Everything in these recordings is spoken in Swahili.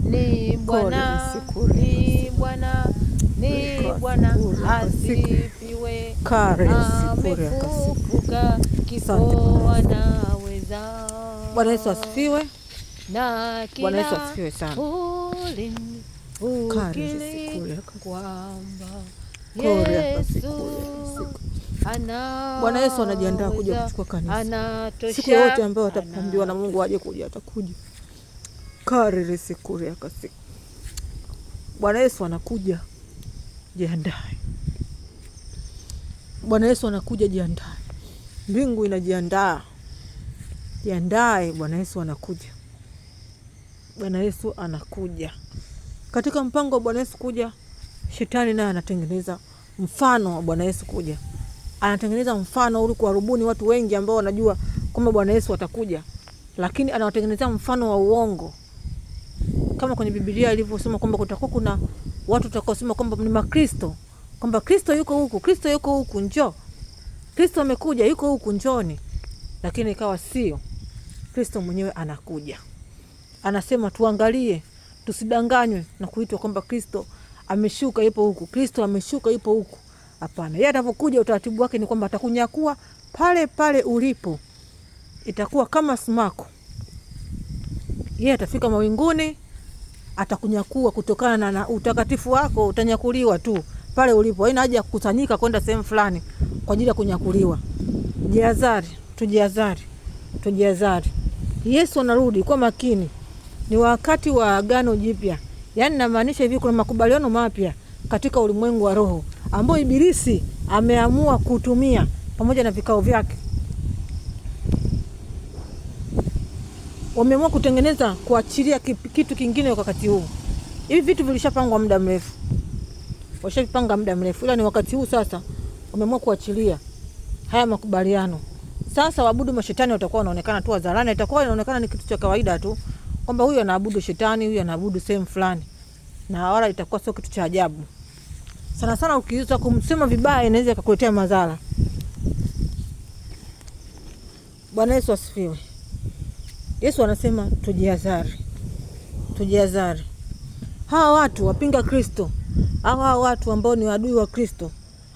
Ni Bwana, ni Bwana, ni Bwana asifiwe. Amefufuka, kifo anaweza. Bwana Yesu asifiwe. Na Bwana Yesu asifiwe sana. Ukili kwamba Yesu Bwana Yesu anajiandaa kuja kuchukua kanisa. Siku yote ambayo ataambiwa na Mungu aje kuja, atakuja. Kariri sikuri ya kasiku. Bwana Yesu anakuja, jiandae. Bwana Yesu anakuja, jiandae. Mbingu inajiandaa. Jiandae, Bwana Yesu anakuja. Bwana Yesu anakuja. Katika mpango wa Bwana Yesu kuja, shetani naye anatengeneza mfano wa Bwana Yesu kuja. Anatengeneza mfano uli kuwarubuni watu wengi ambao wanajua kwamba Bwana Yesu atakuja, lakini anawatengenezea mfano wa uongo. Kama kwenye Biblia ilivyosema kwamba kutakuwa kuna watu watakaosema kwamba ni Makristo, kwamba Kristo yuko huku, Kristo yuko huku, njoo. Kristo amekuja, yuko huku, njoni. Lakini ikawa sio. Kristo mwenyewe anakuja. Anasema tuangalie, tusidanganywe na kuitwa kwamba Kristo ameshuka yupo huku, Kristo ameshuka yupo huku. Hapana, yeye atakapokuja utaratibu wake ni kwamba atakunyakua pale pale ulipo. Itakuwa kama sumaku. Yeye atafika mawinguni, atakunyakua kutokana na utakatifu wako, utanyakuliwa tu pale ulipo. Haina haja ya kukusanyika kwenda sehemu fulani kwa ajili ya kunyakuliwa. Jihadhari, tujihadhari. Yesu anarudi, kwa makini. Ni wakati wa agano jipya. Yaani namaanisha hivi, kuna makubaliano mapya katika ulimwengu wa roho ambao ibilisi ameamua kutumia pamoja na vikao vyake. Wameamua kutengeneza, kuachilia kitu kingine wakati huu. Hivi vitu vilishapangwa muda mrefu. Washapanga muda mrefu. Ila ni wakati huu sasa wameamua kuachilia haya makubaliano. Sasa waabudu mashetani watakuwa wanaonekana tu hadharani, itakuwa inaonekana ni kitu cha kawaida tu kwamba huyu anaabudu shetani, huyu anaabudu sehemu fulani. Na wala itakuwa sio kitu cha ajabu. Sana sana ukianza kumsema vibaya inaweza kukuletea madhara. Bwana Yesu asifiwe. Yesu anasema tujihadhari. Hawa watu wapinga Kristo, hawa watu ambao ni adui wa Kristo,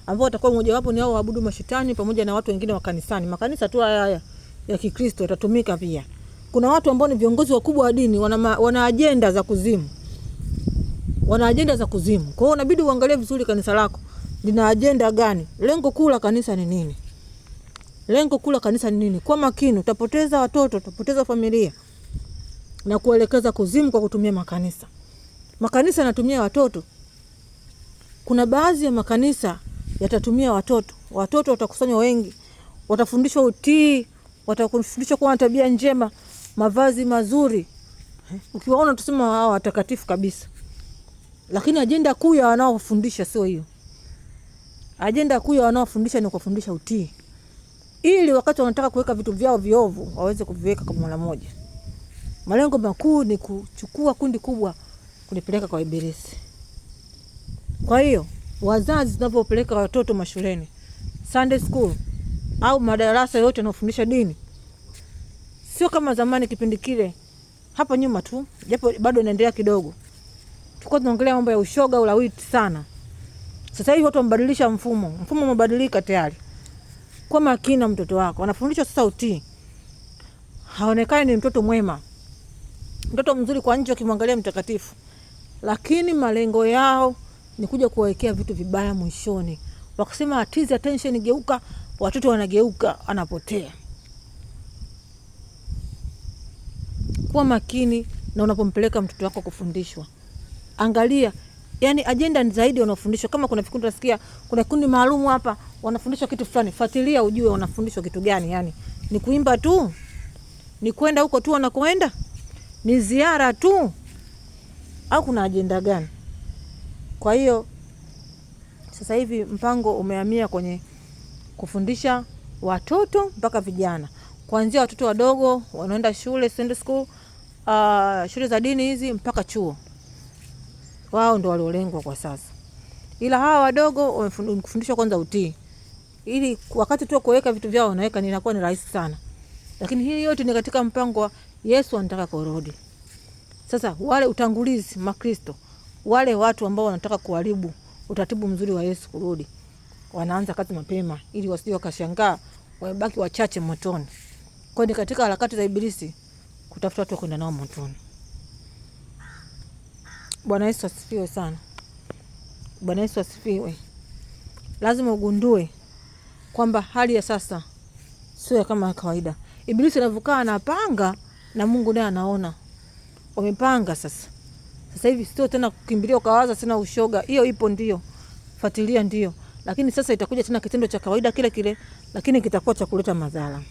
ambao watakuwa mmoja wapo ni hao waabudu mashetani pamoja na watu wengine wa kanisani. Makanisa tu haya ya Kikristo yatatumika pia. Kuna watu ambao ni viongozi wakubwa wa dini, wana ajenda za kuzimu. Kwa hiyo inabidi uangalie vizuri kanisa lako lina ajenda gani? Lengo kuu la kanisa ni nini? Kwa makini, utapoteza watoto, utapoteza familia na kuelekeza kuzimu kwa kutumia makanisa. Makanisa yanatumia watoto. Kuna baadhi ya makanisa yatatumia watoto. Watoto watakusanywa wengi, watafundishwa utii, watafundishwa kuwa na tabia njema, mavazi mazuri. Ukiwaona tusema hao watakatifu kabisa. Lakini ajenda kuu ya wanaofundisha sio hiyo. Ajenda kuu ya wanaofundisha ni kufundisha utii, ili wakati wanataka kuweka vitu vyao viovu waweze kuviweka kwa mara moja. Malengo makuu ni kuchukua kundi kubwa kulipeleka kwa ibilisi. Kwa hiyo wazazi tunapopeleka watoto mashuleni, Sunday school au madarasa yote yanayofundisha dini, sio kama zamani kipindi kile hapa nyuma tu, japo bado inaendelea kidogo. Tulikuwa tunaongelea mambo ya ushoga, ulawiti sana. Sasa hivi watu wamebadilisha mfumo. Mfumo umebadilika tayari. Kwa makini na mtoto wako, anafundishwa sasa utii. Haonekani ni mtoto mwema, mtoto mzuri kwa nje ukimwangalia mtakatifu, lakini malengo yao ni kuja kuwekea vitu vibaya mwishoni. Wakisema atizi attention geuka, watoto wanageuka, anapotea. Kwa makini na unapompeleka mtoto wako kufundishwa. Angalia, yani ajenda ni zaidi wanafundishwa. Kama kuna vikundi unasikia kuna kundi maalum hapa wanafundishwa kitu fulani, fuatilia ujue wanafundishwa kitu gani. Yani ni kuimba tu? Ni kwenda huko tu wanakoenda? Ni ziara tu? Au kuna ajenda gani? Kwa hiyo sasa hivi mpango umehamia kwenye kufundisha watoto mpaka vijana. Kuanzia watoto wadogo wanaenda shule, Sunday school, shule za dini hizi mpaka chuo. Wao ndio waliolengwa kwa sasa. Ila hawa wadogo wamefundishwa kwanza utii, ili wakati tu kuweka vitu vyao wanaweka inakuwa ni rahisi sana. Lakini hii yote ni katika mpango wa Yesu anataka kurudi. Sasa wale utangulizi Makristo, wale watu ambao wanataka kuharibu utaratibu mzuri wa Yesu kurudi, wanaanza kazi mapema ili wasije wakashangaa wamebaki wachache motoni. Kwa ni katika harakati za Ibilisi kutafuta watu kwenda nao motoni. Bwana Yesu asifiwe sana. Bwana Yesu asifiwe. Lazima ugundue kwamba hali ya sasa sio kama kawaida. Ibilisi anavukaa anapanga na Mungu naye anaona. Wamepanga sasa. Sasa hivi sio tena kukimbilia ukawaza sina ushoga. Hiyo ipo ndio. Fuatilia ndio. Lakini sasa itakuja tena kitendo cha kawaida kile kile, lakini kitakuwa cha kuleta madhara.